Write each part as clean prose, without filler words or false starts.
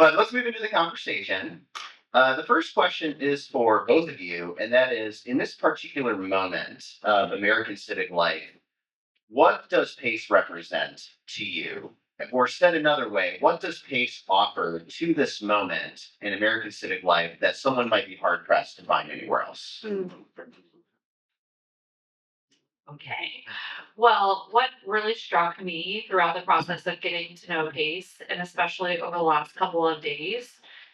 But let's move into the conversation. The first question is for both of you, and that is in this particular moment of American civic life, what does PACE represent to you? Or said another way, what does PACE offer to this moment in American civic life that someone might be hard pressed to find anywhere else? Okay. Well, what really struck me throughout the process of getting to know Pace, and especially over the last couple of days,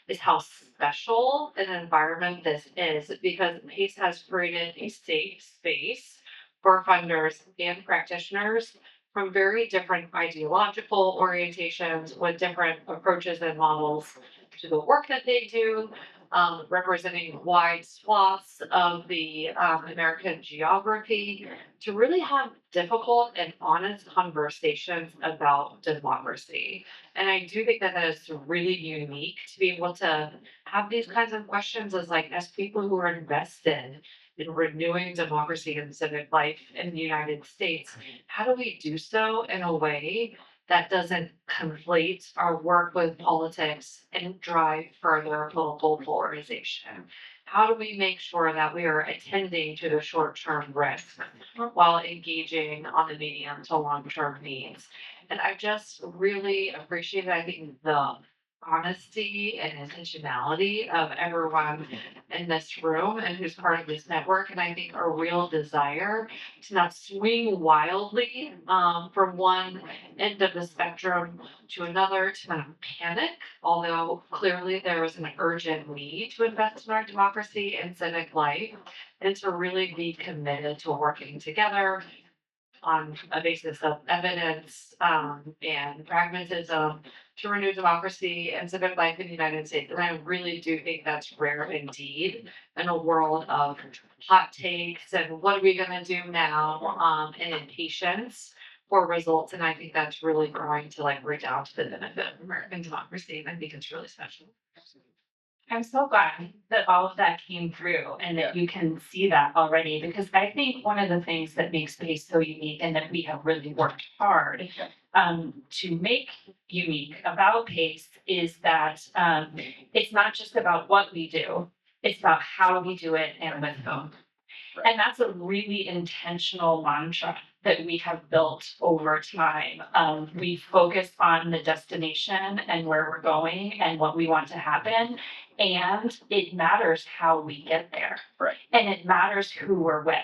is how special an environment this is because Pace has created a safe space for funders and practitioners from very different ideological orientations with different approaches and models to the work that they do, representing wide swaths of the American geography to really have difficult and honest conversations about democracy. And I do think that that is really unique to be able to have these kinds of questions as people who are invested in renewing democracy and civic life in the United States. How do we do so in a way that doesn't conflate our work with politics and drive further political polarization? How do we make sure that we are attending to the short-term risks while engaging on the medium to long-term needs? And I just really appreciate, I think, the honesty and intentionality of everyone in this room and who's part of this network. And I think a real desire to not swing wildly from one end of the spectrum to another, to not panic, although clearly there is an urgent need to invest in our democracy and civic life, and to really be committed to working together on a basis of evidence and pragmatism to renew democracy and civic life in the United States. And I really do think that's rare indeed in a world of hot takes and what are we going to do now and impatience for results. And I think that's really going to redound to the benefit of American democracy. And I think it's really special. I'm so glad that all of that came through and that you can see that already, because I think one of the things that makes space so unique and that we have really worked hard to make unique about PACE is that it's not just about what we do, it's about how we do it and with whom. And that's a really intentional mantra that we have built over time. We focus on the destination and where we're going and what we want to happen. And it matters how we get there. Right. And it matters who we're with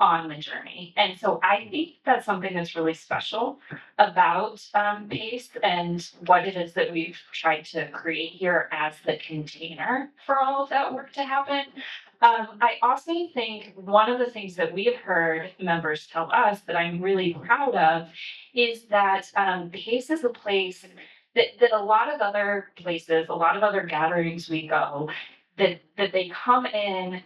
on the journey. And so I think that's something that's really special about PACE and what it is that we've tried to create here as the container for all of that work to happen. I also think one of the things that we've heard members tell us that I'm really proud of is that PACE is a place that a lot of other places, a lot of other gatherings we go, that they come in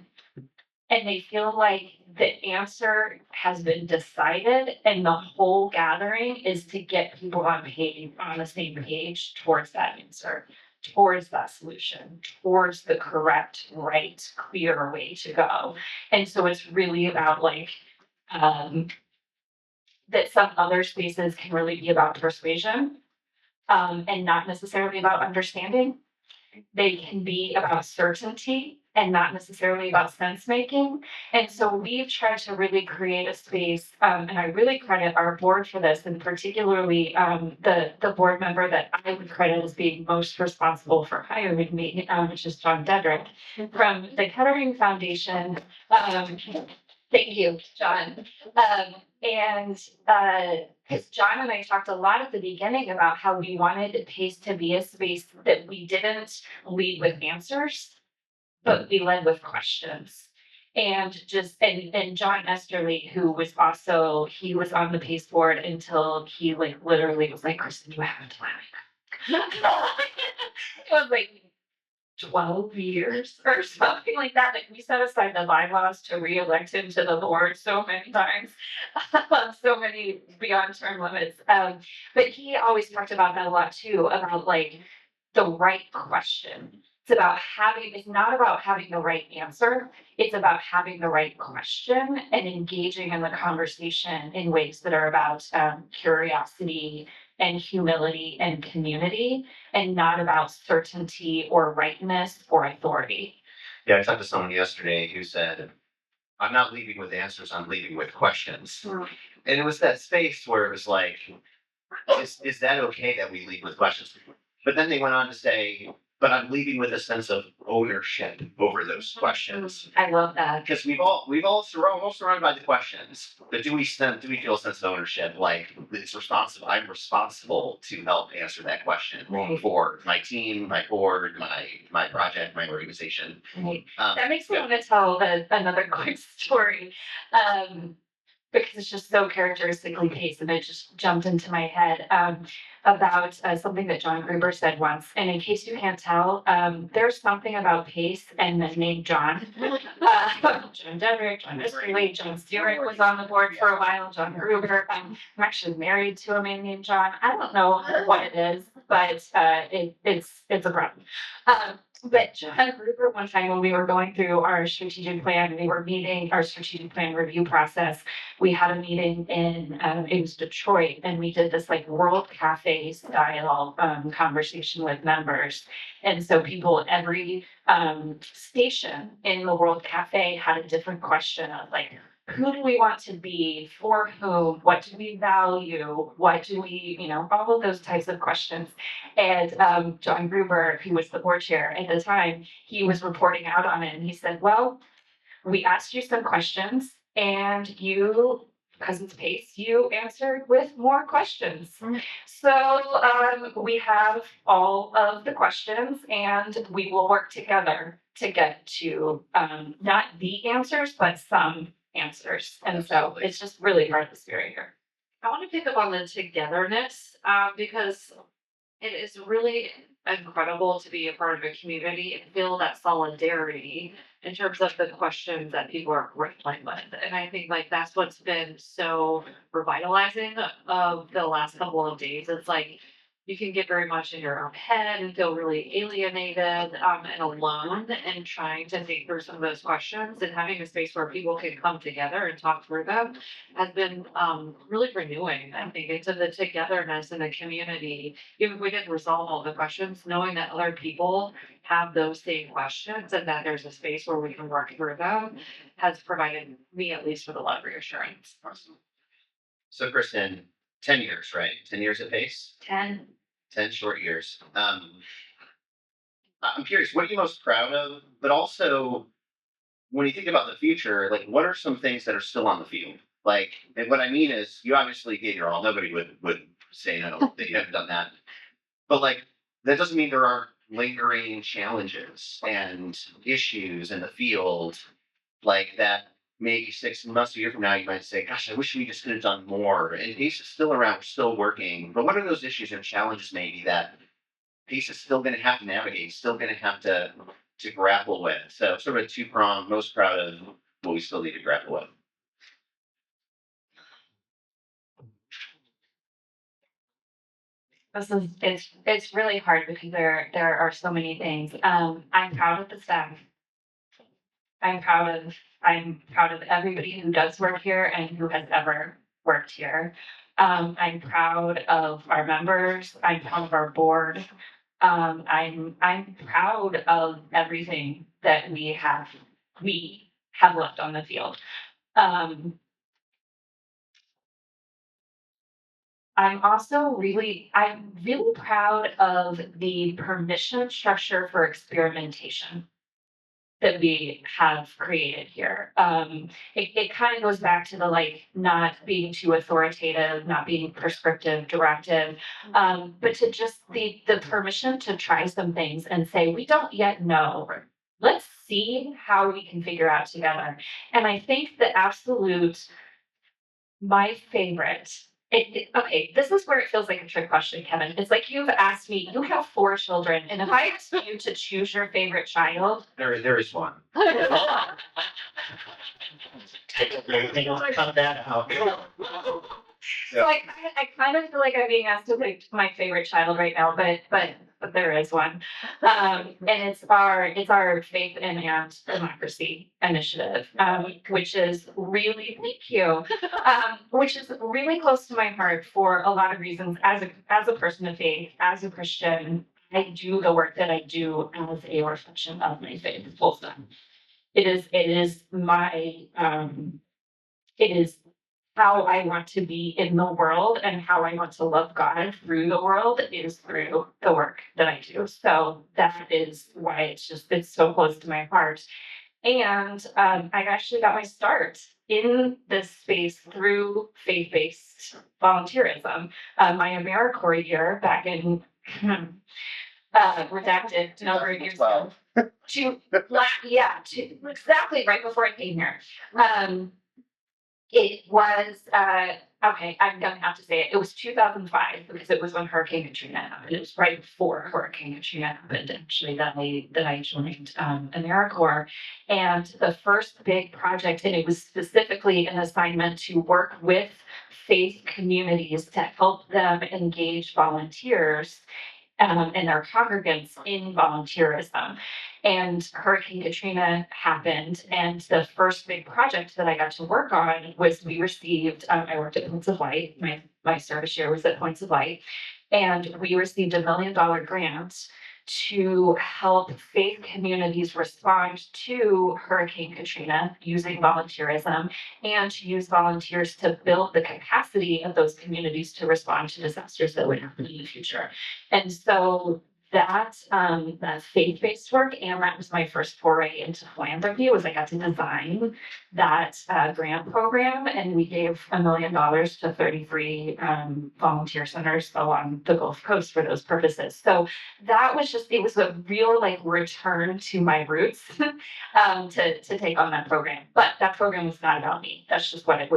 and they feel like the answer has been decided and the whole gathering is to get people on the same page towards that answer, towards that solution, towards the correct, right, clear way to go. And so it's really about that some other spaces can really be about persuasion and not necessarily about understanding. They can be about certainty and not necessarily about sense making. And so we've tried to really create a space, and I really credit our board for this, and particularly the board member that I would credit as being most responsible for hiring me, which is John Dedrick from the Kettering Foundation. Thank you, John. And because John and I talked a lot at the beginning about how we wanted PACE to be a space that we didn't lead with answers, but we led with questions. And John Esterly, who was also, he was on the PACE board until he literally was like, Kristen, you have to let me go. It was like 12 years or something like that. Like we set aside the bylaws to re-elect him to the board so many times, so many beyond term limits. But he always talked about that a lot too, about the right question. It's not about having the right answer. It's about having the right question and engaging in the conversation in ways that are about curiosity and humility and community, and not about certainty or rightness or authority. Yeah, I talked to someone yesterday who said, I'm not leaving with answers, I'm leaving with questions. And it was that space where it was like, is that okay that we leave with questions? But then they went on to say, but I'm leaving with a sense of ownership over those questions. I love that. Because we're all surrounded by the questions, but do we feel a sense of ownership? Like I'm responsible to help answer that question Right. for my team, my board, my project, my organization. Right. That makes me want to tell another quick story. Because it's just so characteristically Pace, and it just jumped into my head about something that John Gruber said once. And in case you can't tell, there's something about Pace and the name John. John Dedrick, John Easterly, John Stewart was on the board for a while, John Gruber. I'm actually married to a man named John. I don't know what it is, but it's a problem. But John Gruber, one time when we were going through our strategic plan, we were meeting our strategic plan review process. We had a meeting in it was Detroit, and we did this like World Cafe style conversation with members. And so people, every station in the World Cafe had a different question of like, who do we want to be, for whom, what do we value, what do we, all of those types of questions. And John Gruber, who was the board chair at the time, he was reporting out on it, and he said, well, we asked you some questions, and you, because it's Pace, you answered with more questions. So we have all of the questions, and we will work together to get to not the answers, but some answers. And so it's just really part of the spirit here. I want to pick up on the togetherness because it is really incredible to be a part of a community and feel that solidarity in terms of the questions that people are grappling with. And I think like that's what's been so revitalizing of the last couple of days. It's like you can get very much in your own head and feel really alienated and alone and trying to think through some of those questions, and having a space where people can come together and talk through them has been really renewing, I think, into the togetherness in the community. Even if we didn't resolve all the questions, knowing that other people have those same questions and that there's a space where we can work through them has provided me at least with a lot of reassurance. So Kristen, 10 years, right? 10 years at Pace? 10 short years. I'm curious, what are you most proud of? But also, when you think about the future, like what are some things that are still on the field? Like, and what I mean is, you obviously gave your all. Nobody would say no that you haven't done that. But like, that doesn't mean there aren't lingering challenges and issues in the field, like that. Maybe 6 months, a year from now, you might say, "Gosh, I wish we just could have done more." And Pace is still around, we're still working. But what are those issues and challenges maybe that Pace is still going to have to navigate, still going to have to grapple with? So sort of a two-pronged, most proud of what we still need to grapple with. It's really hard because there are so many things. I'm proud of the staff. I'm proud of everybody who does work here and who has ever worked here. I'm proud of our members. I'm proud of our board. I'm proud of everything that we have left on the field. I'm really proud of the permission structure for experimentation that we have created here. It kind of goes back to the like not being too authoritative, not being prescriptive, directive, but to just the permission to try some things and say, we don't yet know. Let's see how we can figure out together. And I think the absolute, my favorite, okay, this is where it feels like a trick question, Kevin. It's like you've asked me, you have 4 children, and if I asked you to choose your favorite child, There is one. They don't cut that out. So I kind of feel like I'm being asked to pick my favorite child right now, but there is one. And it's our Faith in and Democracy initiative, which is really, thank you, which is really close to my heart for a lot of reasons. As a person of faith, as a Christian, I do the work that I do as a reflection of my faith. Full stop. It is my it is how I want to be in the world and how I want to love God through the world is through the work that I do. So that is why it's so close to my heart. And I actually got my start in this space through faith-based volunteerism. My AmeriCorps year back in redacted a number of years ago. 2012. Exactly right before I came here. It was okay. I'm gonna have to say it. It was 2005 because it was when Hurricane Katrina happened. It was right before Hurricane Katrina happened, actually, that I joined AmeriCorps. And the first big project, and it was specifically an assignment to work with faith communities to help them engage volunteers and their congregants in volunteerism. And Hurricane Katrina happened, and the first big project that I got to work on was we received. I worked at Points of Light. My service year was at Points of Light, and we received a $1 million grant to help faith communities respond to Hurricane Katrina using volunteerism and to use volunteers to build the capacity of those communities to respond to disasters that would happen in the future. And so that faith-based work, and that was my first foray into philanthropy, was I got to design that grant program, and we gave $1 million to 33 volunteer centers along the Gulf Coast for those purposes. So that was it was a real like return to my roots to take on that program. But that program was not about me. That's just what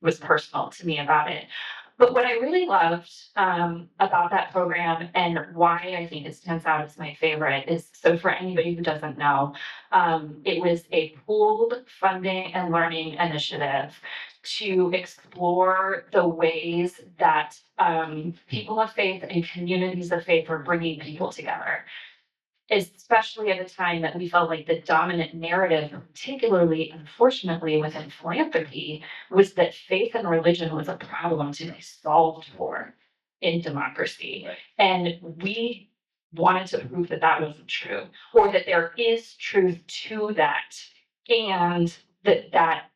was personal to me about it. But what I really loved about that program and why I think it stands out as my favorite is, so for anybody who doesn't know, it was a pooled funding and learning initiative to explore the ways that people of faith and communities of faith were bringing people together, especially at a time that we felt like the dominant narrative, particularly unfortunately within philanthropy, was that faith and religion was a problem to be solved for in democracy. Right. And we wanted to prove that that wasn't true, or that there is truth to that, and that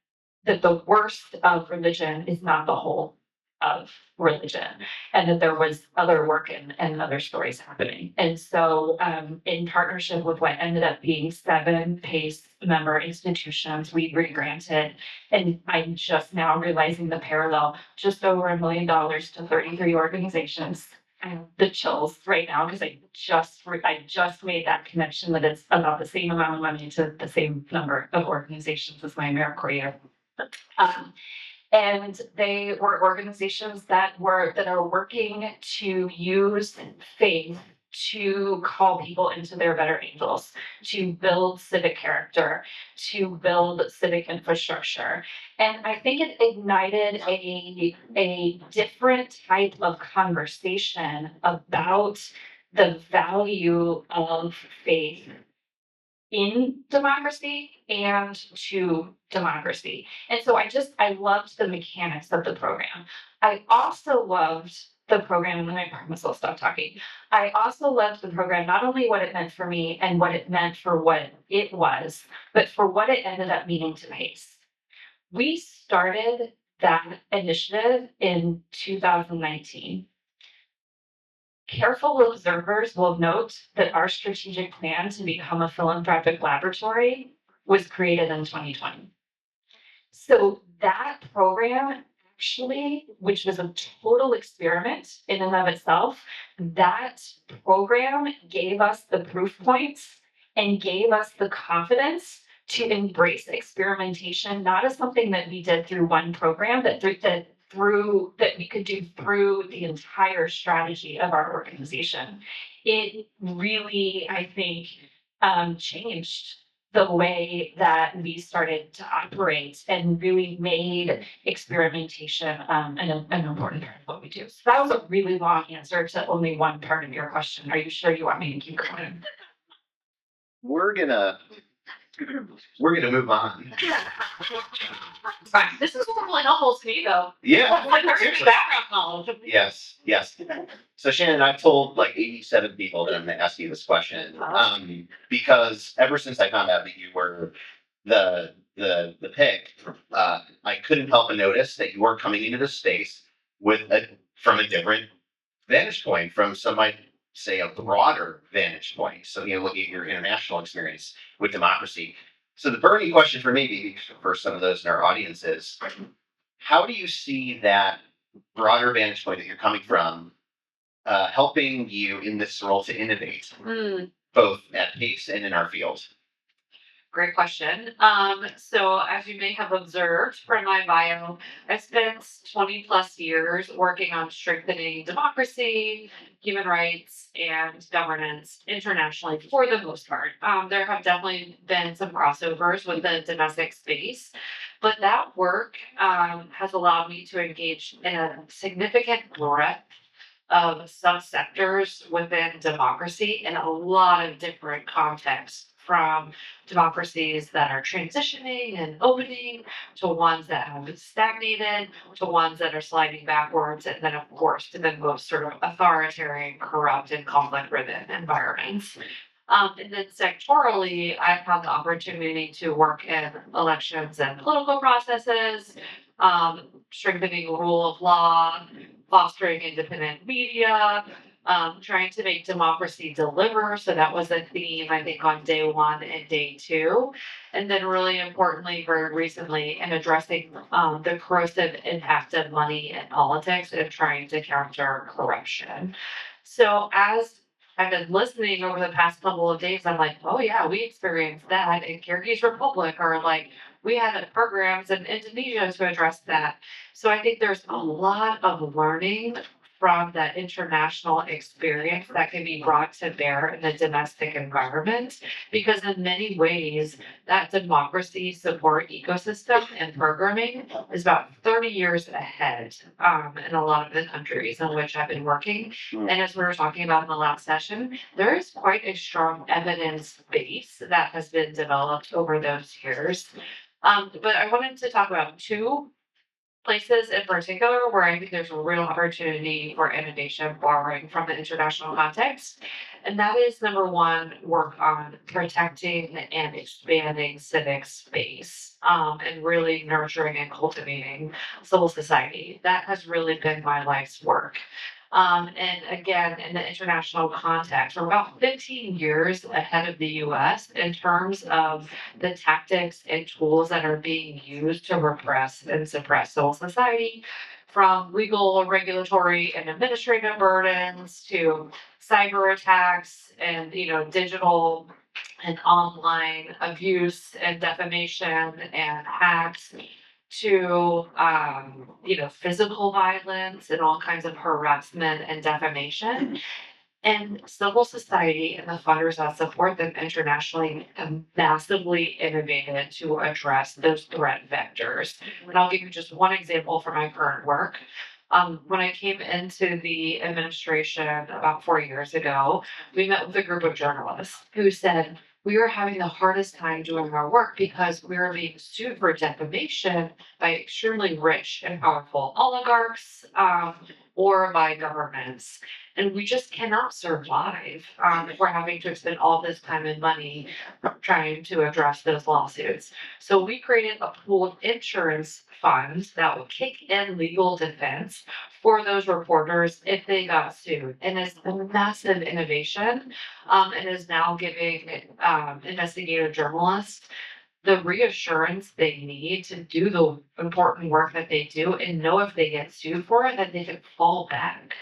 the worst of religion is not the whole of religion, and that there was other work and other stories happening. And so, in partnership with what ended up being 7 PACE member institutions, we re-granted, and I'm just now realizing the parallel, just over $1 million to 33 organizations. I have the chills right now because I just made that connection that it's about the same amount of money to the same number of organizations as my AmeriCorps year. And they were organizations that are working to use faith to call people into their better angels, to build civic character, to build civic infrastructure. And I think it ignited a different type of conversation about the value of faith in democracy and to democracy. And so I loved the mechanics of the program. I also loved the program, and then I promise I'll stop talking. I also loved the program, not only what it meant for me and what it meant for what it was, but for what it ended up meaning to PACE. We started that initiative in 2019. Careful observers will note that our strategic plan to become a philanthropic laboratory was created in 2020. So that program actually, which was a total experiment in and of itself, that program gave us the proof points and gave us the confidence to embrace experimentation, not as something that we did through one program, that we could do through the entire strategy of our organization. It really, I think, changed the way that we started to operate and really made experimentation an important part of what we do. So that was a really long answer to only one part of your question. Are you sure you want me to keep going? We're gonna move on. Fine. This is really helpful to me though. Yeah. Like there's seriously. background knowledge. Yes. So Shannon, I've told like 87 people that I'm gonna ask you this question. Because ever since I found out that you were the pick, I couldn't help but notice that you were coming into this space from a different vantage point, from some might say a broader vantage point. So looking at your international experience with democracy. So the burning question for me, maybe for some of those in our audience, is how do you see that broader vantage point that you're coming from helping you in this role to innovate, both at pace and in our field? Great question. So as you may have observed from my bio, I spent 20 plus years working on strengthening democracy, human rights, and governance internationally for the most part. There have definitely been some crossovers with the domestic space, but that work has allowed me to engage in a significant breadth of subsectors within democracy in a lot of different contexts, from democracies that are transitioning and opening to ones that have stagnated to ones that are sliding backwards, and then of course to the most sort of authoritarian, corrupt, and conflict-ridden environments. And then sectorally, I've had the opportunity to work in elections and political processes, strengthening the rule of law, fostering independent media, trying to make democracy deliver. So that was a theme, I think, on day one and day two. And then, really importantly, very recently, in addressing the corrosive impact of money in politics and trying to counter corruption. So, as I've been listening over the past couple of days, I'm like, oh, yeah, we experienced that in Kyrgyz Republic, or like we had programs in Indonesia to address that. So I think there's a lot of learning from that international experience that can be brought to bear in the domestic environment, because in many ways that democracy support ecosystem and programming is about 30 years ahead in a lot of the countries in which I've been working. And as we were talking about in the last session, there is quite a strong evidence base that has been developed over those years. But I wanted to talk about two places in particular where I think there's a real opportunity for innovation borrowing from the international context. And that is number one, work on protecting and expanding civic space, and really nurturing and cultivating civil society. That has really been my life's work. And again, in the international context, we're about 15 years ahead of the US in terms of the tactics and tools that are being used to repress and suppress civil society, from legal, regulatory, and administrative burdens to cyber attacks and digital and online abuse and defamation and hacks, to physical violence and all kinds of harassment and defamation. And civil society and the funders that support them internationally have massively innovated to address those threat vectors. And I'll give you just one example from my current work. When I came into the administration about 4 years ago, we met with a group of journalists who said, we were having the hardest time doing our work because we were being sued for defamation by extremely rich and powerful oligarchs, or by governments. And we just cannot survive if we're having to spend all this time and money trying to address those lawsuits. So we created a pooled insurance fund that would kick in legal defense for those reporters if they got sued. And it's a massive innovation, and is now giving investigative journalists the reassurance they need to do the important work that they do, and know if they get sued for it, that they can fall back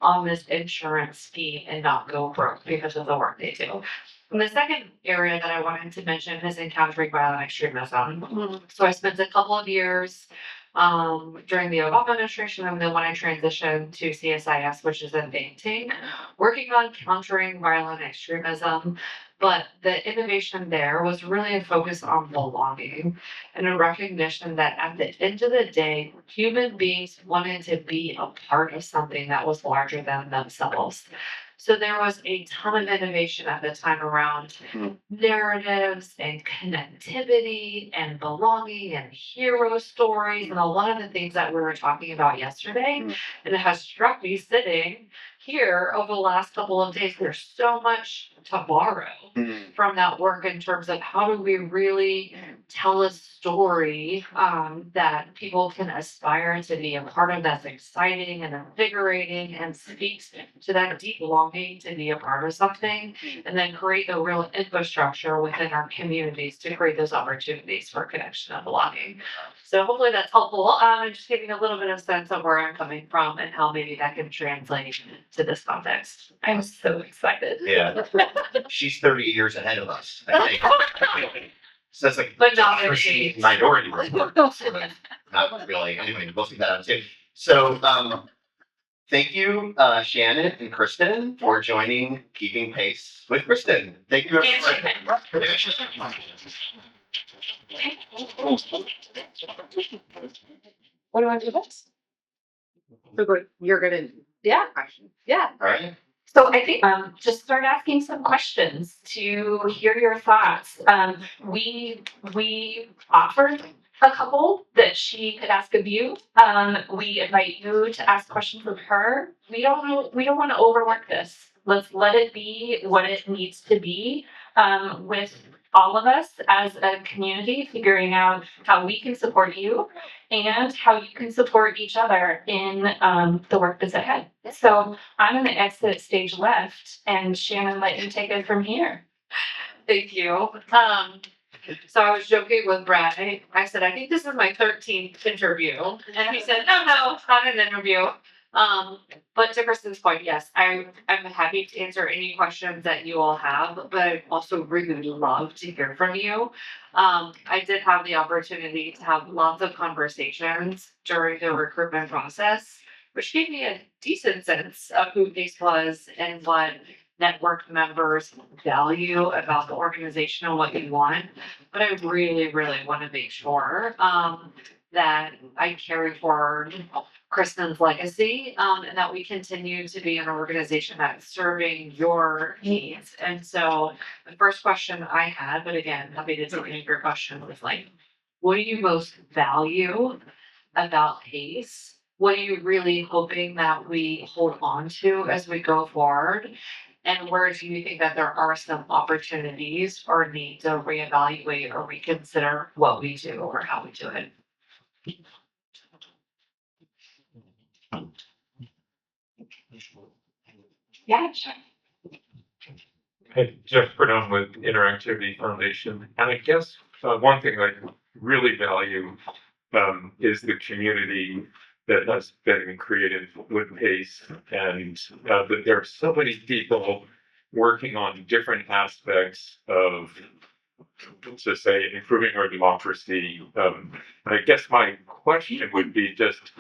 on this insurance scheme and not go broke because of the work they do. And the second area that I wanted to mention is encountering violent extremism. So I spent a couple of years during the Obama administration, and then when I transitioned to CSIS, which is a think tank, working on countering violent extremism. But the innovation there was really a focus on belonging and a recognition that at the end of the day, human beings wanted to be a part of something that was larger than themselves. So there was a ton of innovation at the time around narratives and connectivity and belonging and hero stories and a lot of the things that we were talking about yesterday. And it has struck me sitting here over the last couple of days, there's so much to borrow from that work in terms of how do we really tell a story that people can aspire to be a part of, that's exciting and invigorating and speaks to that deep longing to be a part of something, and then create the real infrastructure within our communities to create those opportunities for connection and belonging. So hopefully that's helpful. I'm just giving a little bit of sense of where I'm coming from and how maybe that can translate to this context. I'm so excited. Yeah. She's 30 years ahead of us, I think. So that's like But not in perceived age. minority report. Sort of. Not really. Anyway, we'll see that out too. So thank you, Shannon and Kristen, for joining Keeping Pace with Kristen. Thank you, everyone. What do I do next? You're gonna. Yeah. Yeah. All right. So I think just start asking some questions to hear your thoughts. We offered a couple that she could ask of you. We invite you to ask questions of her. We don't know. We don't want to overwork this. Let's let it be what it needs to be. With all of us as a community, figuring out how we can support you and how you can support each other in the work that's ahead. So I'm going to exit stage left, and Shannon, let you take it from here. Thank you. So I was joking with Brad. I said, I think this is my 13th interview. And he said, no, it's not an interview. But to Kristen's point, yes, I'm happy to answer any questions that you all have, but I also really love to hear from you. I did have the opportunity to have lots of conversations during the recruitment process, which gave me a decent sense of who Pace was and what network members value about the organization and what you want. But I really, really want to make sure that I carry forward Kristen's legacy and that we continue to be an organization that's serving your needs. And so the first question I had, but again, happy to take any of your questions, was like, what do you most value about Pace? What are you really hoping that we hold on to as we go forward? And where do you think that there are some opportunities or need to reevaluate or reconsider what we do or how we do it? Yeah, sure. Hey, Jeff Burnham with Interactivity Foundation. And I guess one thing I really value is the community that has been created with Pace, and that there are so many people working on different aspects of, let's just say, improving our democracy. And I guess my question would be just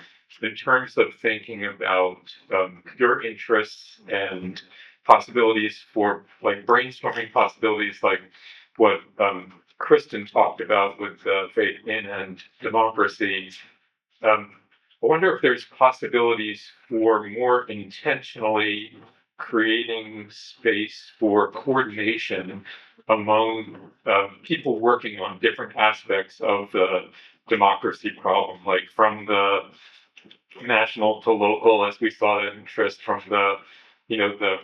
in terms of thinking about your interests and possibilities for like brainstorming possibilities like what Kristen talked about with faith in and democracy. I wonder if there's possibilities for more intentionally creating space for coordination among people working on different aspects of the democracy problem, like from the national to local, as we saw the interest from the, the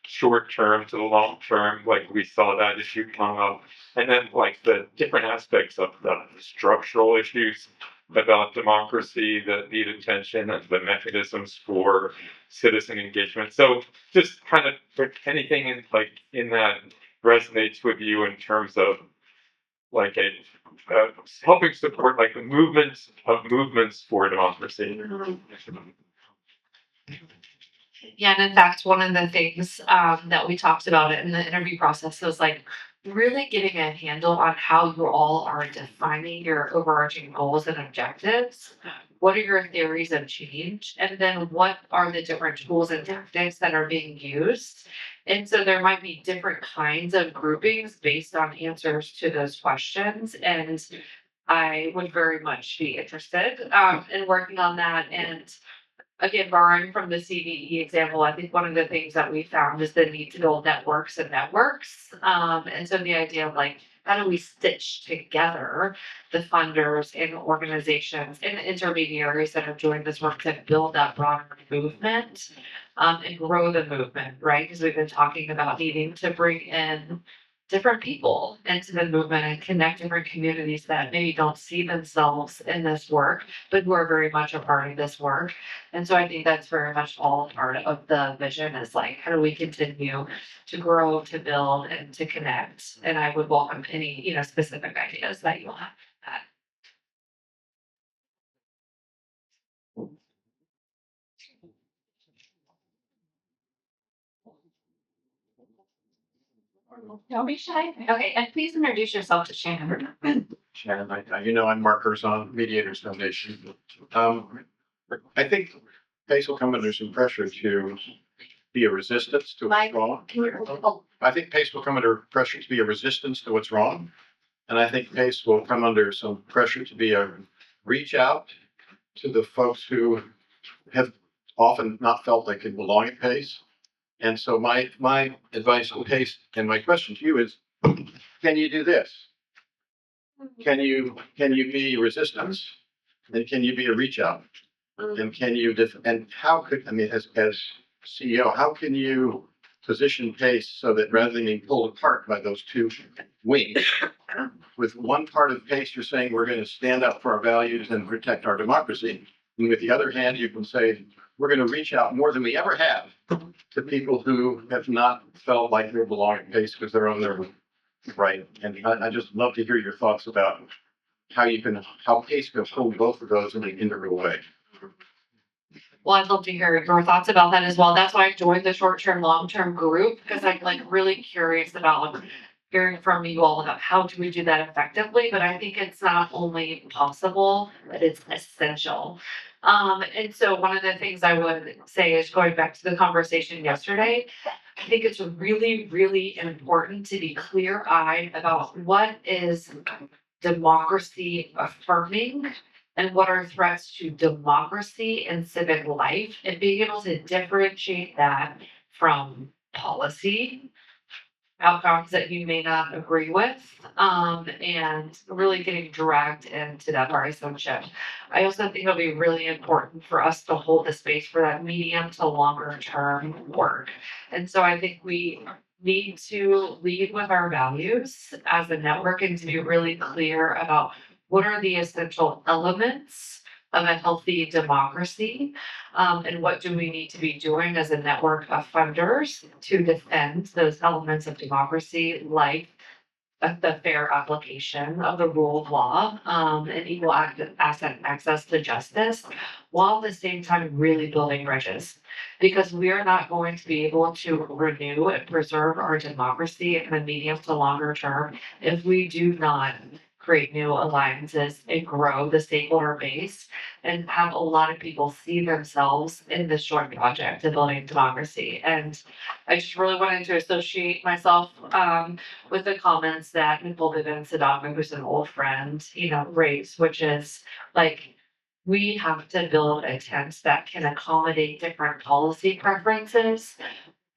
short term to the long term, like we saw that issue come up, and then like the different aspects of the structural issues about democracy that need attention and the mechanisms for citizen engagement. So just kind of anything in that resonates with you in terms of like a helping support like the movements for democracy. Yeah, and in fact, one of the things that we talked about in the interview process was like really getting a handle on how you all are defining your overarching goals and objectives. What are your theories of change? And then what are the different tools and tactics that are being used? And so there might be different kinds of groupings based on answers to those questions. And I would very much be interested in working on that. And again, borrowing from the CVE example, I think one of the things that we found is the need to build networks and networks. And so the idea of like, how do we stitch together the funders and organizations and intermediaries that are doing this work to build that broader movement and grow the movement, right? Because we've been talking about needing to bring in different people into the movement and connect different communities that maybe don't see themselves in this work, but who are very much a part of this work. And so I think that's very much all part of the vision is like, how do we continue to grow, to build, and to connect? And I would welcome any, specific ideas that you'll have. That. Don't be shy. Okay, and please introduce yourself to Shannon. Shannon, I'm Mark on Mediators Foundation. I think PACE will come under some pressure to be a resistance to what's wrong. I think PACE will come under pressure to be a resistance to what's wrong. And I think PACE will come under some pressure to be a reach out to the folks who have often not felt they could belong at PACE. And so my advice on PACE and my question to you is, can you do this? Can you be resistance, and can you be a reach out, and can you and how could as CEO, how can you position PACE so that rather than being pulled apart by those two wings, with one part of PACE you're saying we're going to stand up for our values and protect our democracy, and with the other hand you can say we're going to reach out more than we ever have to people who have not felt like they belong at PACE because they're on their right. And I just love to hear your thoughts about how PACE can hold both of those in an integral way. Well, I'd love to hear your thoughts about that as well. That's why I joined the short-term, long-term group because I'm like really curious about hearing from you all about how do we do that effectively. But I think it's not only possible, but it's essential. And so one of the things I would say is going back to the conversation yesterday, I think it's really, really important to be clear-eyed about what is democracy affirming and what are threats to democracy and civic life, and being able to differentiate that from policy outcomes that you may not agree with, and really getting dragged into that partisanship. I also think it'll be really important for us to hold the space for that medium to longer term work. And so I think we need to lead with our values as a network and to be really clear about what are the essential elements of a healthy democracy, and what do we need to be doing as a network of funders to defend those elements of democracy, like the fair application of the rule of law, and equal access to justice, while at the same time really building bridges. Because we are not going to be able to renew and preserve our democracy in the medium to longer term if we do not create new alliances and grow the stakeholder base and have a lot of people see themselves in this joint project of building democracy. And I just really wanted to associate myself with the comments that Nicole Bivens-Sadaka, who's an old friend, raised, which is like, we have to build a tent that can accommodate different policy preferences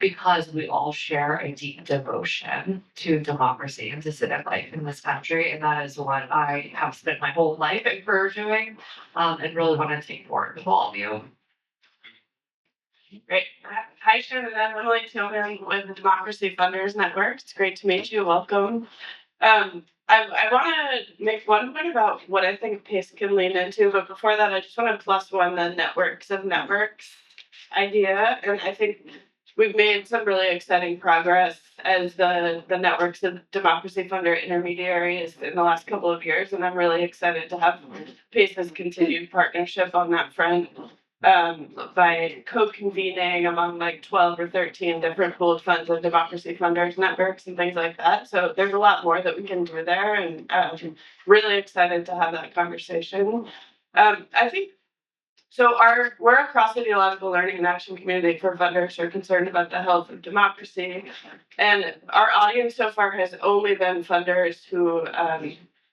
because we all share a deep devotion to democracy and to civic life in this country. And that is what I have spent my whole life and career doing, and really want to take forward with all of you. Great. Hi, Shannon. I'm Emily Tillman with the Democracy Funders Network. It's great to meet you. Welcome. I want to make one point about what I think PACE can lean into, but before that, I just want to plus one the networks of networks idea. And I think we've made some really exciting progress as the networks of democracy funder intermediaries in the last couple of years. And I'm really excited to have PACE's continued partnership on that front. by co-convening among like 12 or 13 different pooled funds and democracy funders networks and things like that. So there's a lot more that we can do there, and really excited to have that conversation. I think so. We're a cross ideological learning and action community for funders who are concerned about the health of democracy, and our audience so far has only been funders who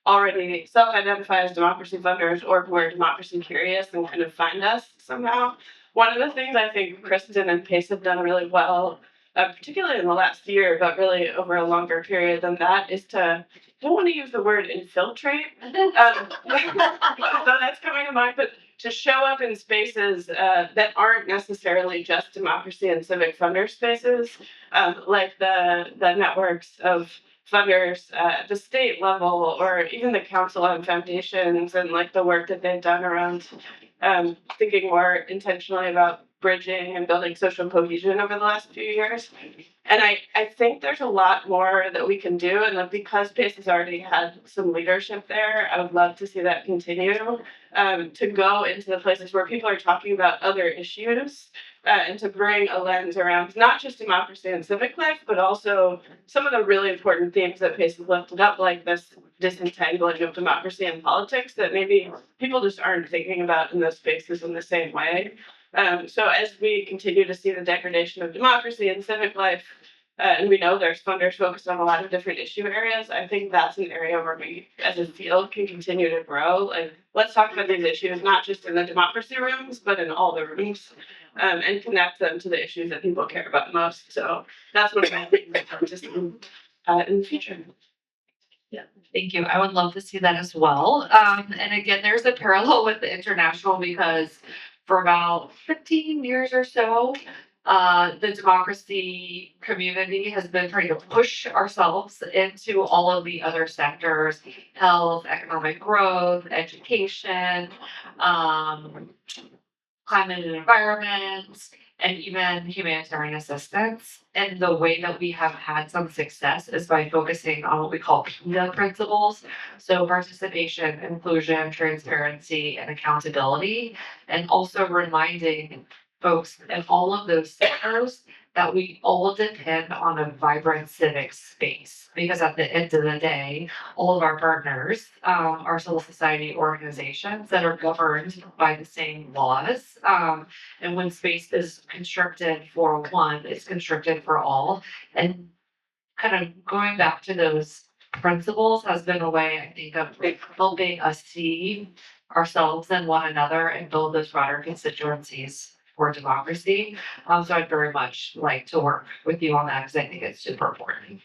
already self-identify as democracy funders or who are democracy curious and kind of find us somehow. One of the things I think Kristen and Pace have done really well, particularly in the last year, but really over a longer period than that, is to, I don't want to use the word infiltrate, so that's coming to mind, but to show up in spaces that aren't necessarily just democracy and civic funder spaces, like the networks of funders at the state level, or even the council on foundations, and like the work that they've done around thinking more intentionally about bridging and building social cohesion over the last few years. And I think there's a lot more that we can do, and that because PACE has already had some leadership there, I would love to see that continue, to go into the places where people are talking about other issues, and to bring a lens around not just democracy and civic life, but also some of the really important themes that PACE has lifted up, like this disentangling of democracy and politics that maybe people just aren't thinking about in those spaces in the same way. So as we continue to see the degradation of democracy and civic life, and we know there's funders focused on a lot of different issue areas, I think that's an area where we as a field can continue to grow. Like, let's talk about these issues, not just in the democracy rooms, but in all the rooms, and connect them to the issues that people care about most. So that's what I think just in the future. Thank you. I would love to see that as well. And again, there's a parallel with the international because for about 15 years or so, the democracy community has been trying to push ourselves into all of the other sectors: health, economic growth, education, climate and environment, and even humanitarian assistance. And the way that we have had some success is by focusing on what we call PINA principles. So participation, inclusion, transparency, and accountability. And also reminding folks in all of those sectors that we all depend on a vibrant civic space. Because at the end of the day, all of our partners are civil society organizations that are governed by the same laws. And when space is constricted for one, it's constricted for all. And kind of going back to those principles has been a way, I think, of helping us see ourselves and one another and build those broader constituencies for democracy. So I'd very much like to work with you on that because I think it's super important.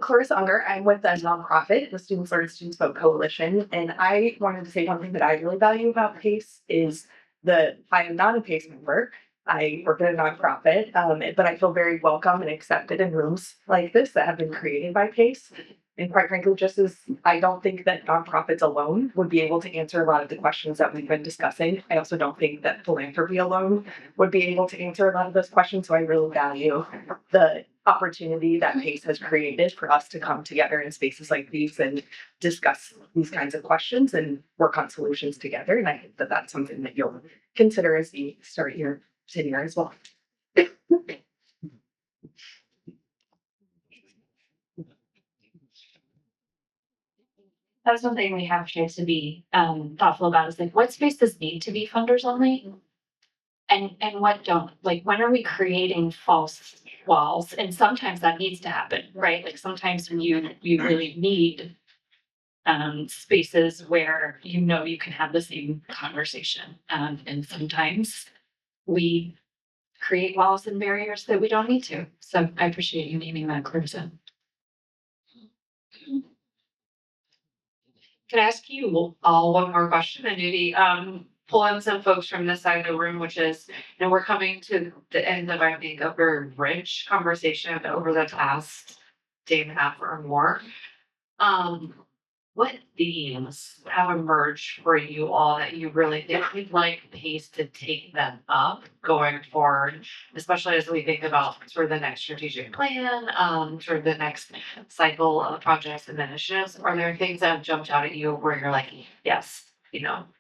Clarissa Unger, I'm with a nonprofit, the Students Learn Students Vote Coalition, and I wanted to say one thing that I really value about PACE is that I am not a PACE member. I work at a nonprofit, but I feel very welcome and accepted in rooms like this that have been created by PACE. And quite frankly, just as I don't think that nonprofits alone would be able to answer a lot of the questions that we've been discussing, I also don't think that philanthropy alone would be able to answer a lot of those questions. So I really value the opportunity that PACE has created for us to come together in spaces like these and discuss these kinds of questions and work on solutions together. And I think that that's something that you'll consider as you start your tenure as well. That's one thing we have to be thoughtful about is like what spaces need to be funders only and what don't. Like when are we creating false walls? And sometimes that needs to happen, right? Like sometimes you really need spaces where you can have the same conversation. And sometimes we create walls and barriers that we don't need to. So I appreciate you naming that, Clarissa. Can I ask you all one more question and maybe pull in some folks from this side of the room, which is, we're coming to the end of, I think, a very rich conversation over the past day and a half or more. what themes have emerged for you all that you really think you'd like PACE to take them up going forward, especially as we think about sort of the next strategic plan, sort of the next cycle of projects and initiatives? Are there things that have jumped out at you where you're like, yes,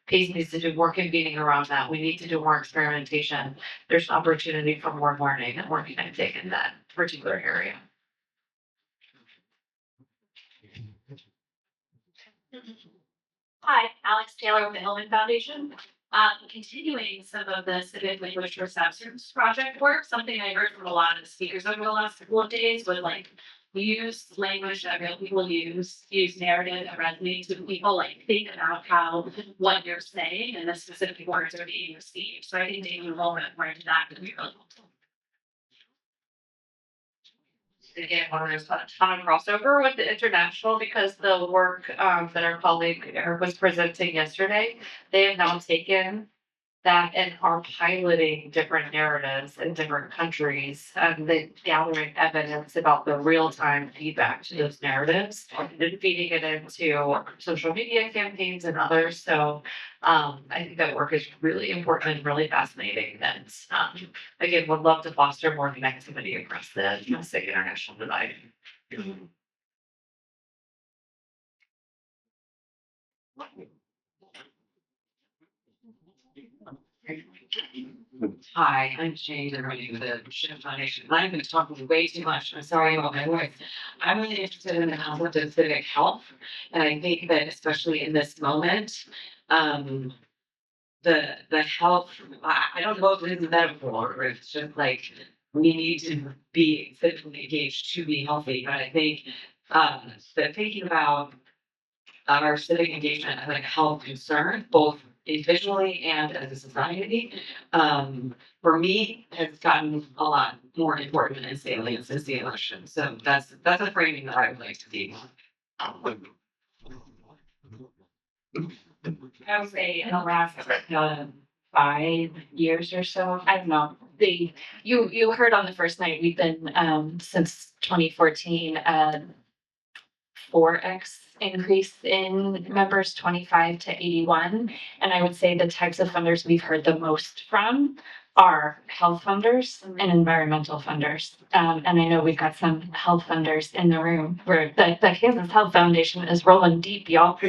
PACE needs to do more convening around that. We need to do more experimentation. There's an opportunity for more learning and more connecting in that particular area. Hi, Alex Taylor with the Helm Foundation. Continuing some of the civic language perceptions project work, something I heard from a lot of the speakers over the last couple of days was like use language that real people use narrative that resonates with people, like think about how what you're saying and the specific words are being received. So I think taking a moment more into that could be really helpful. Again, there's a ton of crossover with the international because the work that our colleague Eric was presenting yesterday, they have now taken that and are piloting different narratives in different countries and they gathering evidence about the real-time feedback to those narratives and feeding it into social media campaigns and others. So I think that work is really important and really fascinating. And again, would love to foster more connectivity across the domestic international divide. Hi, I'm Jane, I'm running the Shannon Foundation. I've been talking way too much. I'm sorry about my voice. I'm really interested in the concept of civic health. And I think that especially in this moment, the health, I don't know if it's a metaphor or it's just like we need to be civically engaged to be healthy. But I think that thinking about our civic engagement as like a health concern, both individually and as a society, for me has gotten a lot more important and salient since the election. So that's a framing that I would like to see. I would say in the last 5 years or so, I don't know. You heard on the first night we've been since 2014 4x increase in members 25 to 81. And I would say the types of funders we've heard the most from are health funders and environmental funders. And I know we've got some health funders in the room where the Kansas Health Foundation is rolling deep, y'all.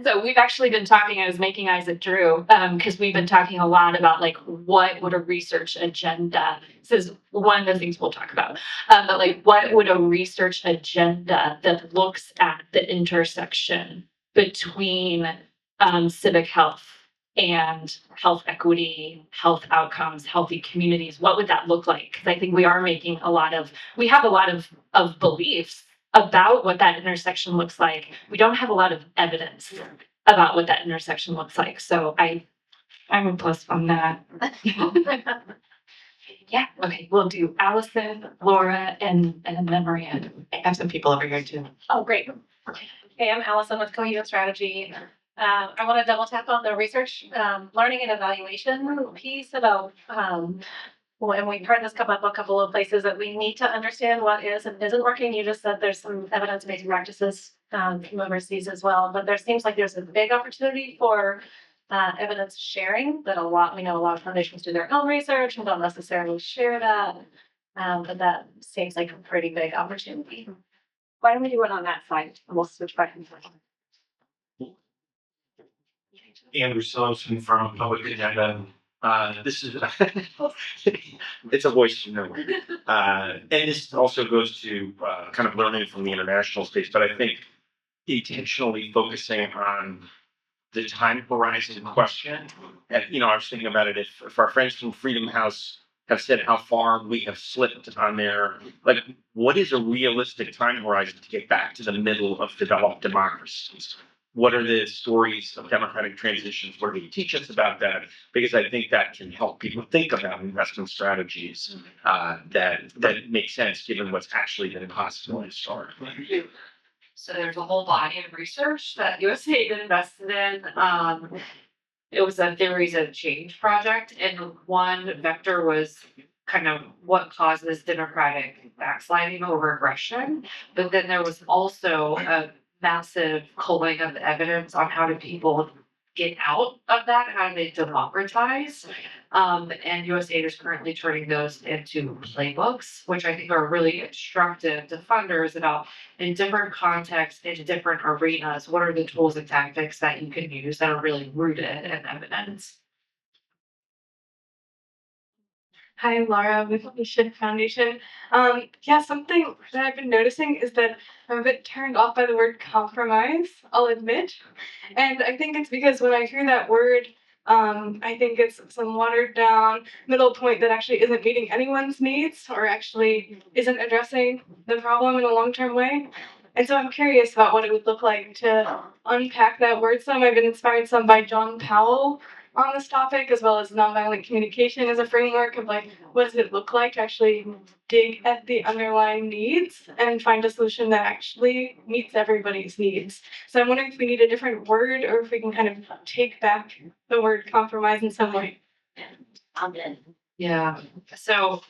So we've actually been talking, I was making eyes at Drew, because we've been talking a lot about like what would a research agenda, this is one of the things we'll talk about, but like what would a research agenda that looks at the intersection between civic health and health equity, health outcomes, healthy communities, what would that look like? Because I think we have a lot of beliefs about what that intersection looks like. We don't have a lot of evidence about what that intersection looks like. So I'm a plus on that. Yeah, okay, we'll do Allison, Laura, and then Maria. I have some people over here too. Oh, great. Hey, I'm Allison with Cohesion Strategy. I want to double tap on the research, learning and evaluation piece about, and we've heard this come up a couple of places that we need to understand what is and isn't working. You just said there's some evidence-based practices from overseas as well, but there seems like there's a big opportunity for evidence sharing that we know a lot of foundations do their own research and don't necessarily share that. But that seems like a pretty big opportunity. Why don't we do it on that side and we'll switch back and forth. Andrew Sullivan from Public Agenda. This is it's a voice you know, and this also goes to kind of learning from the international space. But I think intentionally focusing on the time horizon question. And I was thinking about it. If our friends from Freedom House have said how far we have slipped on their, like, what is a realistic time horizon to get back to the middle of developed democracies? What are the stories of democratic transitions? What do they teach us about that? Because I think that can help people think about investment strategies that make sense given what's actually been possible historically. So there's a whole body of research that USAID invested in. It was a theories of change project, and one vector was kind of what causes democratic backsliding or regression. But then there was also a massive culling of evidence on how do people get out of that, how do they democratize. And USAID is currently turning those into playbooks, which I think are really instructive to funders about in different contexts, in different arenas, what are the tools and tactics that you can use that are really rooted in evidence. Hi, I'm Laura with the Shannon Foundation. Yeah, something that I've been noticing is that I'm a bit turned off by the word compromise, I'll admit. And I think it's because when I hear that word, I think it's some watered down middle point that actually isn't meeting anyone's needs or actually isn't addressing the problem in a long-term way. And so I'm curious about what it would look like to unpack that word some. I've been inspired some by John Powell on this topic, as well as nonviolent communication as a framework of like, what does it look like to actually dig at the underlying needs and find a solution that actually meets everybody's needs. So I'm wondering if we need a different word or if we can kind of take back the word compromise in some way. Yeah. So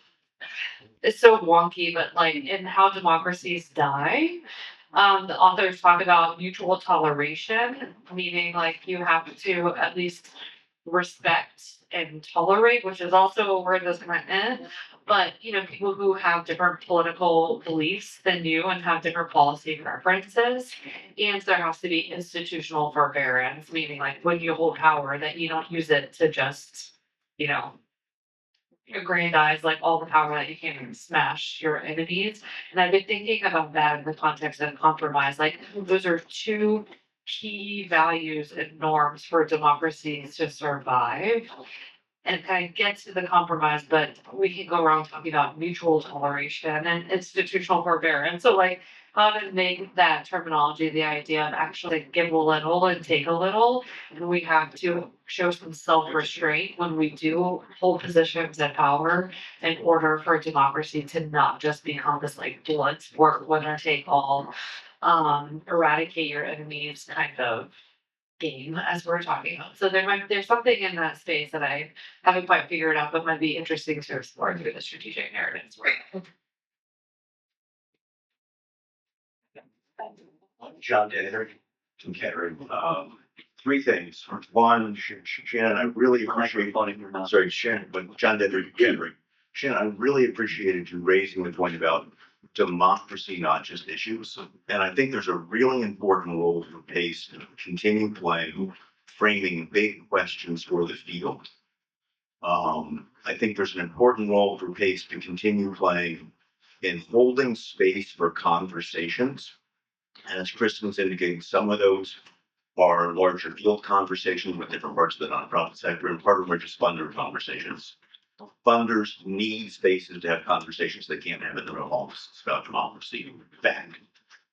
it's so wonky, but like in How Democracies Die, the authors talk about mutual toleration, meaning like you have to at least respect and tolerate, which is also a word that's meant in. But you know, people who have different political beliefs than you and have different policy preferences, and there has to be institutional forbearance, meaning like when you hold power, that you don't use it to just, you know, aggrandize like all the power that you can smash your enemies. And I've been thinking about that in the context of compromise. Like those are two key values and norms for democracies to survive. And kind of get to the compromise, but we can go around talking about mutual toleration and institutional forbearance. So like how to make that terminology the idea of actually give a little and take a little. And we have to show some self-restraint when we do hold positions of power in order for democracy to not just become this like blood sport, winner take all, eradicate your enemies kind of game as we're talking about. So there's something in that space that I haven't quite figured out, but might be interesting to explore through the strategic narratives. John Denner from Kettering. Three things. One, Shannon, I really appreciate. Sorry, Shannon, but John Denner from Kettering. Shannon, I really appreciated you raising the point about democracy, not just issues. And I think there's a really important role for PACE to continue playing, framing big questions for the field. I think there's an important role for PACE to continue playing in holding space for conversations. And as Kristen's indicating, some of those are larger field conversations with different parts of the nonprofit sector, and part of them are just funder conversations. Funders need spaces to have conversations they can't have in their own offices about democracy, in fact.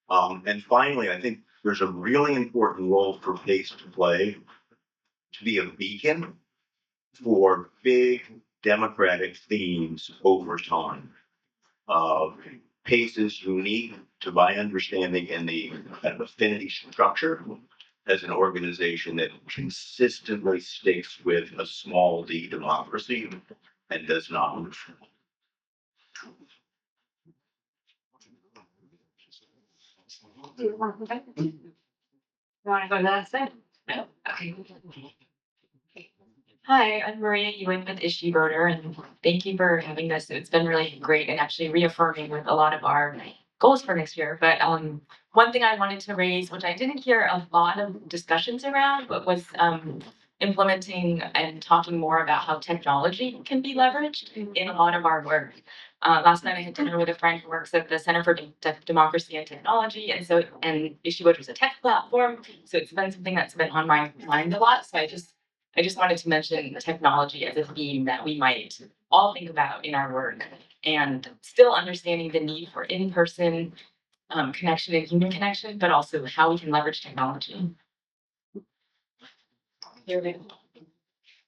And finally, I think there's a really important role for PACE to play to be a beacon for big democratic themes over time. PACE is unique to my understanding in the kind of affinity structure as an organization that consistently sticks with a small d democracy and does not move. You want to go to that side? No. Okay. Hi, I'm Maria Ewing with Issue Voter, and thank you for having this. It's been really great and actually reaffirming with a lot of our goals for next year. But one thing I wanted to raise, which I didn't hear a lot of discussions around, but was implementing and talking more about how technology can be leveraged in a lot of our work. Last night I had dinner with a friend who works at the Center for Democracy and Technology, and Issue Voter is a tech platform, so it's been something that's been on my mind a lot. So I just wanted to mention technology as a theme that we might all think about in our work, and still understanding the need for in-person connection and human connection, but also how we can leverage technology.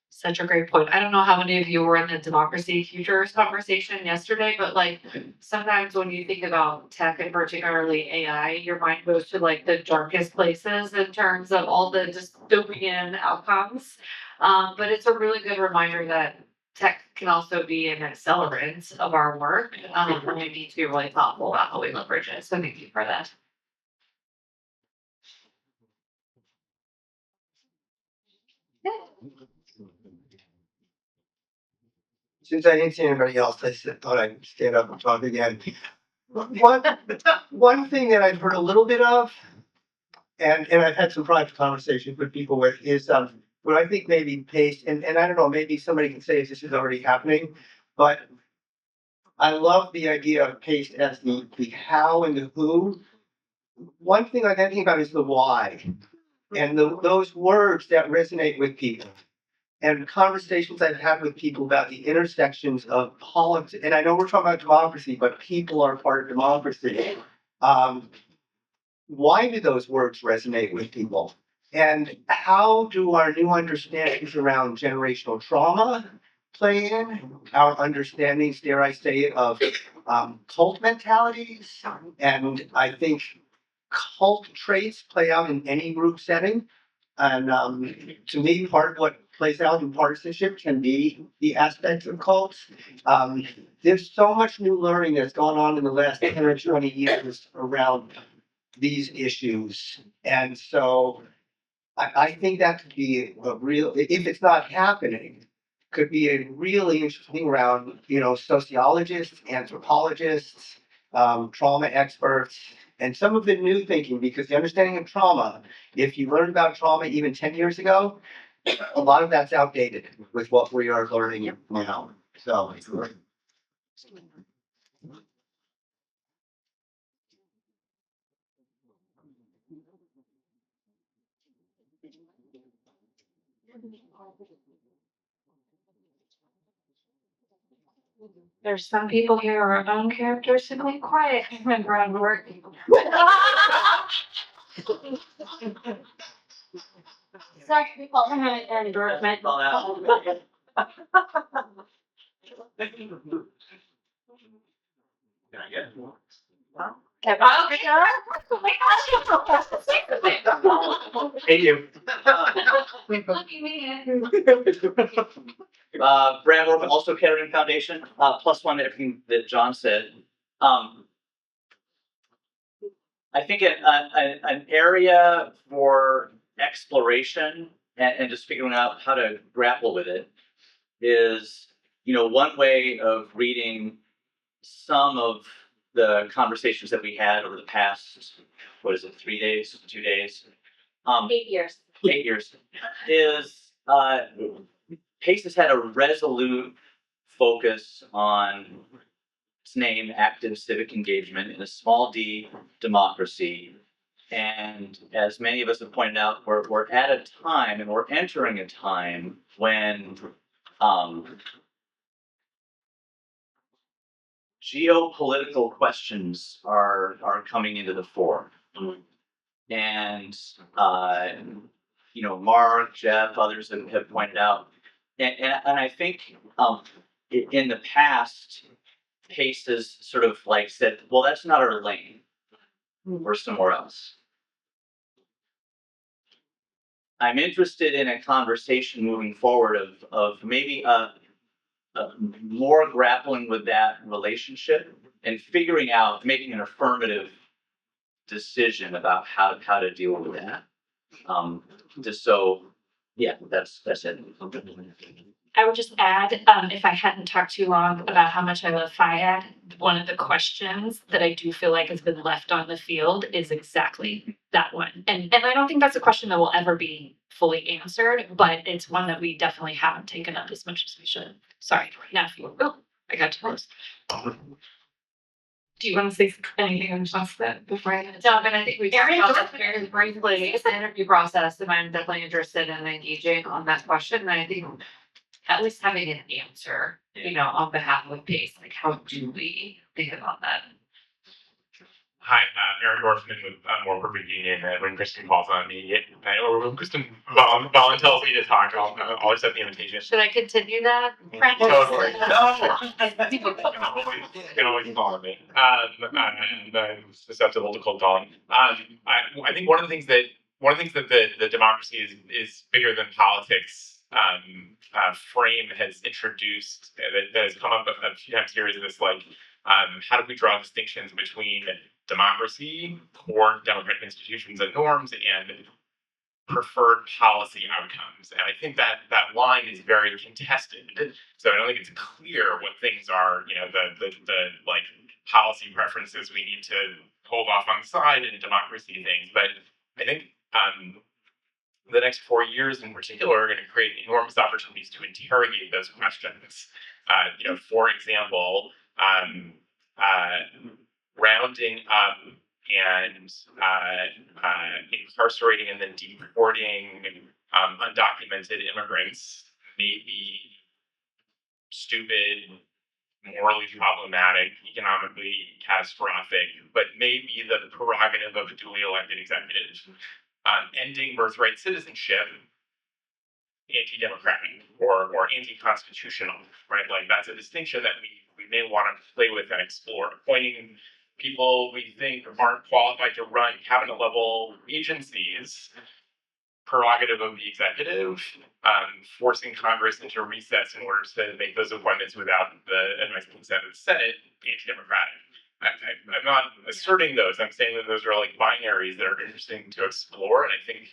Such a great point. I don't know how many of you were in the Democracy Futures conversation yesterday, but like sometimes when you think about tech and particularly AI, your mind goes to like the darkest places in terms of all the dystopian outcomes. But it's a really good reminder that tech can also be an accelerant of our work. And we need to be really thoughtful about how we leverage it. So thank you for that. Since I didn't see anybody else, thought I'd stand up and talk again. One thing that I've heard a little bit of, and I've had some private conversations with people with, is what I think maybe pace, and I don't know, maybe somebody can say if this is already happening, but I love the idea of pace as the how and the who. One thing I think about is the why, and those words that resonate with people. And conversations I've had with people about the intersections of politics, and I know we're talking about democracy, but people are part of democracy. Why do those words resonate with people? And how do our new understandings around generational trauma play in? Our understandings, dare I say it, of cult mentalities. And I think cult traits play out in any group setting. And to me, part of what plays out in partisanship can be the aspects of cults. There's so much new learning that's gone on in the last 10 or 20 years around these issues. And so I think that could be a real, if it's not happening, could be a really interesting round, sociologists, anthropologists, trauma experts, and some of the new thinking, because the understanding of trauma, if you learned about trauma even 10 years ago, a lot of that's outdated with what we are learning now. So. There's some people here who are uncharacteristically quiet when we're working. Sorry, people. Endorsement. Hey, you. Brad Orphan, also Kettering Foundation, plus one to everything that John said. I think an area for exploration and just figuring out how to grapple with it is, one way of reading some of the conversations that we had over the past, 3 days, 2 days? 8 years. 8 years is Pace has had a resolute focus on its name, active civic engagement in a small d democracy. And as many of us have pointed out, we're at a time and we're entering a time when geopolitical questions are coming into the fore. And Mark, Jeff, others have pointed out, and I think in the past, Pace has sort of like said, well, that's not our lane. We're somewhere else. I'm interested in a conversation moving forward of maybe more grappling with that relationship and figuring out, making an affirmative decision about how to deal with that. Just so, yeah, that's it. I would just add, if I hadn't talked too long about how much I love FIAD, one of the questions that I do feel like has been left on the field is exactly that one. And I don't think that's a question that will ever be fully answered, but it's one that we definitely haven't taken up as much as we should. Sorry, now if you will, I got to close. Do you want to say anything in response to that before I? No, but I think we talked about that very briefly. It's the interview process, and I'm definitely interested in engaging on that question. And I think at least having an answer, on behalf of Pace, like how do we think about that? Hi, Eric Dorfman with More Perfect Union. When Kristen calls on me, or when Kristen Vaughn tells me to talk, I'll accept the invitation. Should I continue that? Totally. You can always call on me. And I'm susceptible to cold calling. I think one of the things that the democracy is bigger than politics frame has introduced that has come up a few times here is this like how do we draw distinctions between democracy, core democratic institutions and norms, and preferred policy outcomes. And I think that that line is very contested. So I don't think it's clear what things are, the like policy preferences we need to hold off on the side and democracy things. But I think the next 4 years in particular are going to create enormous opportunities to interrogate those questions. For example, rounding up and incarcerating and then deporting undocumented immigrants may be stupid, morally problematic, economically catastrophic, but may be the prerogative of a duly elected executive. Ending birthright citizenship, anti-democratic or anti-constitutional, right? Like that's a distinction that we may want to play with and explore. Appointing people we think aren't qualified to run cabinet level agencies, prerogative of the executive, forcing Congress into recess in order to make those appointments without the advice and consent of the Senate, anti-democratic. I'm not asserting those. I'm saying that those are like binaries that are interesting to explore, and I think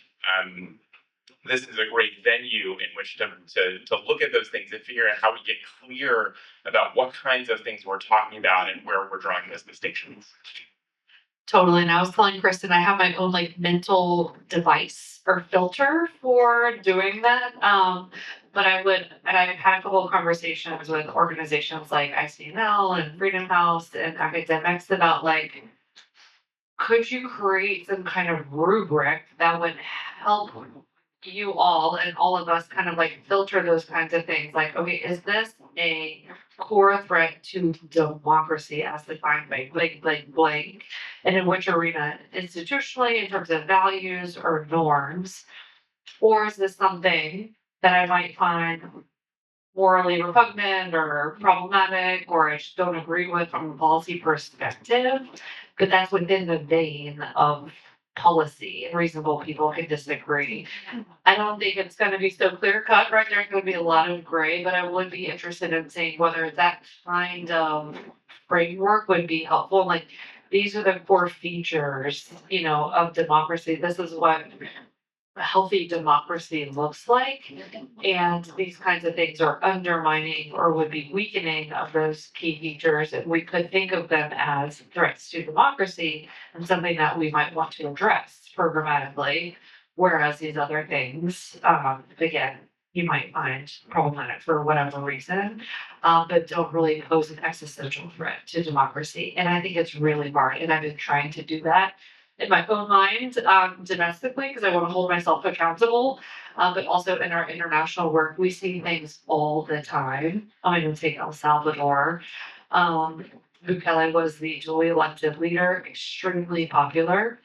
this is a great venue in which to look at those things and figure out how we get clear about what kinds of things we're talking about and where we're drawing those distinctions. Totally. And I was telling Kristen, I have my own like mental device or filter for doing that. But I've had a couple of conversations with organizations like ICNL and Freedom House and academics about like, could you create some kind of rubric that would help you all and all of us kind of like filter those kinds of things? Like, okay, is this a core threat to democracy as defined by blank, and in which arena, institutionally, in terms of values or norms, or is this something that I might find morally repugnant or problematic, or I just don't agree with from a policy perspective, but that's within the vein of policy and reasonable people can disagree. I don't think it's going to be so clear cut, right? There's going to be a lot of gray, but I would be interested in seeing whether that kind of framework would be helpful. Like, these are the core features, of democracy. This is what a healthy democracy looks like. And these kinds of things are undermining or would be weakening of those key features. And we could think of them as threats to democracy and something that we might want to address programmatically. Whereas these other things, again, you might find problematic for whatever reason, but don't really pose an existential threat to democracy. And I think it's really hard. And I've been trying to do that in my own mind, domestically, because I want to hold myself accountable, but also in our international work, we see things all the time. I'm going to take El Salvador. Bukele was the duly elected leader, extremely popular,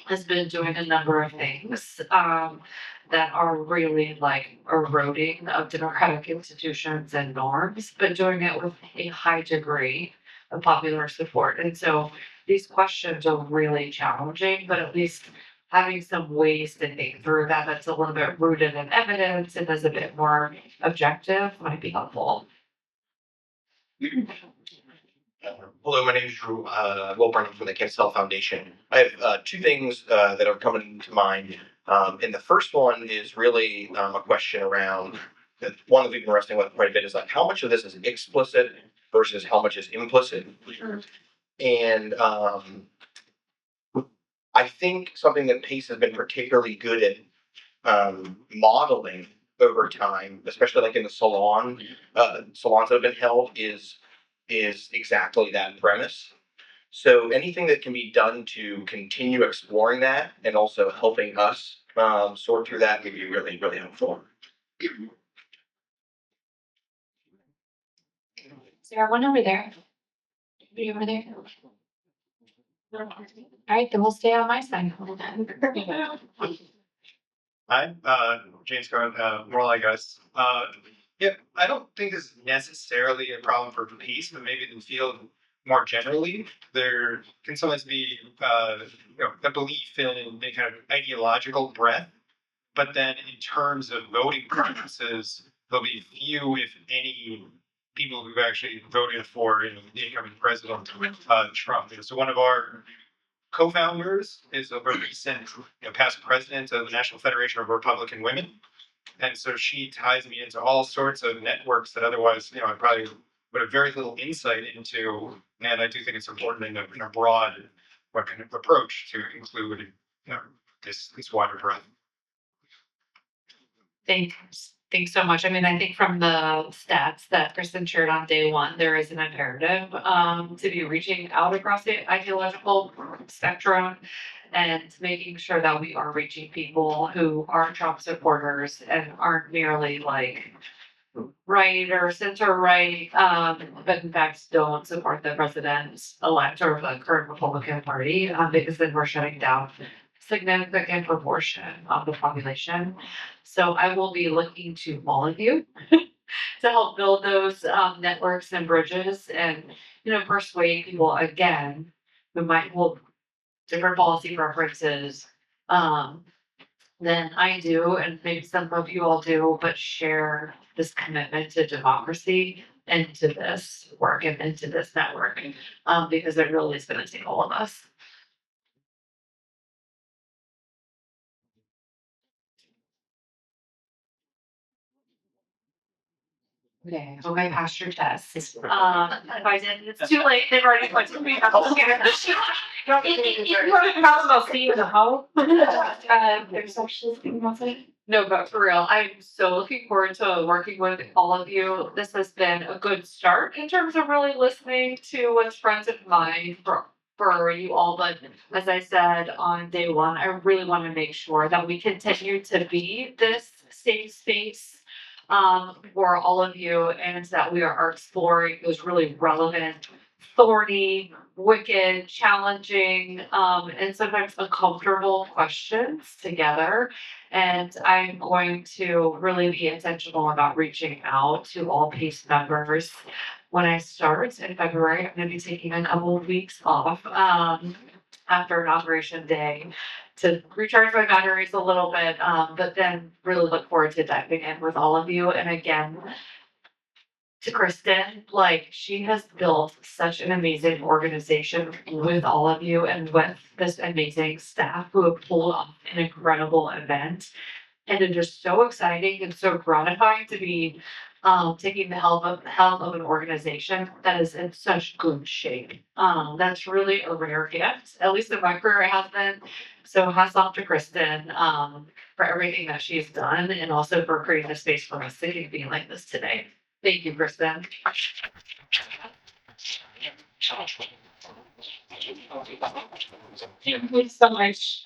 has been doing a number of things that are really like eroding of democratic institutions and norms, but doing it with a high degree of popular support. And so these questions are really challenging, but at least having some ways to think through that that's a little bit rooted in evidence and is a bit more objective might be helpful. Hello, my name is Drew Wilburn from the Cancel Foundation. I have two things that are coming to mind. And the first one is really a question around one that we've been wrestling with quite a bit is like how much of this is explicit versus how much is implicit. And I think something that PACE has been particularly good at modeling over time, especially like in the salons that have been held, is exactly that premise. So anything that can be done to continue exploring that and also helping us sort through that would be really, really helpful. Is there one over there? Be over there. All right, then we'll stay on my side. Hi, James Garland, more like us. Yeah, I don't think this is necessarily a problem for PACE, but maybe in the field more generally, there can sometimes be, a belief in a kind of ideological breadth But then in terms of voting preferences, there'll be few, if any, people who've actually voted for the incoming president, Trump. So one of our co-founders is a recent past president of the National Federation of Republican Women. And so she ties me into all sorts of networks that otherwise, I probably would have very little insight into. And I do think it's important in a broad kind of approach to include this wider breadth. Thanks so much. I mean, I think from the stats that Kristen shared on day one, there is an imperative to be reaching out across the ideological spectrum and making sure that we are reaching people who are Trump supporters and aren't merely like right or center right, but in fact don't support the president-elect or the current Republican Party, because then we're shutting down significant proportion of the population. So I will be looking to all of you to help build those networks and bridges and, persuade people again who might hold different policy preferences than I do, and maybe some of you all do, but share this commitment to democracy and to this work and into this network, because it really is going to take all of us. Okay, so I passed your test. If I didn't, it's too late. They've already put me out. If you want to come out, I'll see you in the hall. There's actually something else. No, but for real, I'm so looking forward to working with all of you. This has been a good start in terms of really listening to what's front of mind for you all. But as I said on day one, I really want to make sure that we continue to be this safe space for all of you, and that we are exploring those really relevant, thorny, wicked, challenging, and sometimes uncomfortable questions together. And I'm going to really be intentional about reaching out to all PACE members. When I start in February, I'm going to be taking a couple of weeks off after Inauguration Day to recharge my batteries a little bit, but then really look forward to diving in with all of you. And again, to Kristen, like, she has built such an amazing organization with all of you and with this amazing staff who have pulled off an incredible event. And it is so exciting and so gratifying to be taking the helm of an organization that is in such good shape. That's really a rare gift, at least in my career it has been. So hats off to Kristen for everything that she's done, and also for creating a space for us to be like this today. Thank you, Kristen. Thank you so much,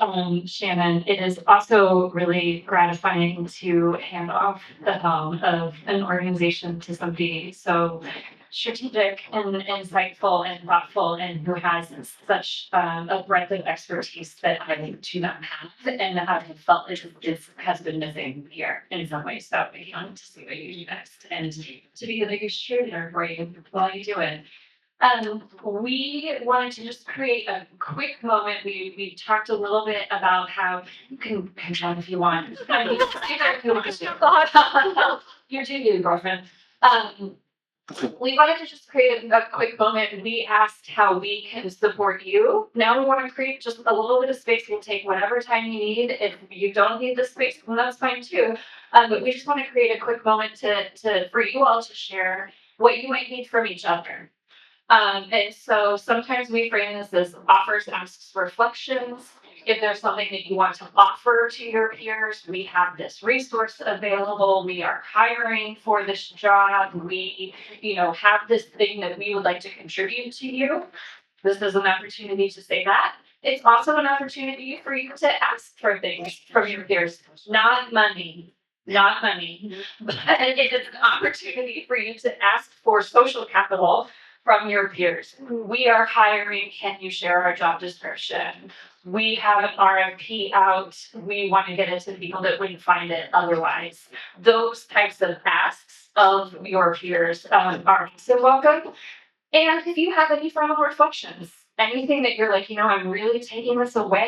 Shannon. It is also really gratifying to hand off the helm of an organization to somebody so strategic and insightful and thoughtful, and who has such a breadth of expertise that I do not have, and I have felt it has been missing here in some ways. So I wanted to see what you do next and to be the biggest cheerleader for you while you do it. We wanted to just create a quick moment. We talked a little bit about how you can jump if you want. You're too good, girlfriend. We wanted to just create a quick moment. We asked how we can support you. Now we want to create just a little bit of space. We'll take whatever time you need. If you don't need the space, well, that's fine too. But we just want to create a quick moment for you all to share what you might need from each other. And so sometimes we frame this as offers, asks, reflections. If there's something that you want to offer to your peers, we have this resource available. We are hiring for this job. We, have this thing that we would like to contribute to you. This is an opportunity to say that. It's also an opportunity for you to ask for things from your peers, not money. But it is an opportunity for you to ask for social capital from your peers. We are hiring. Can you share our job description? We have an RFP out. We want to get it to people that wouldn't find it otherwise. Those types of asks of your peers are also welcome. And if you have any final reflections, anything that you're like, I'm really taking this away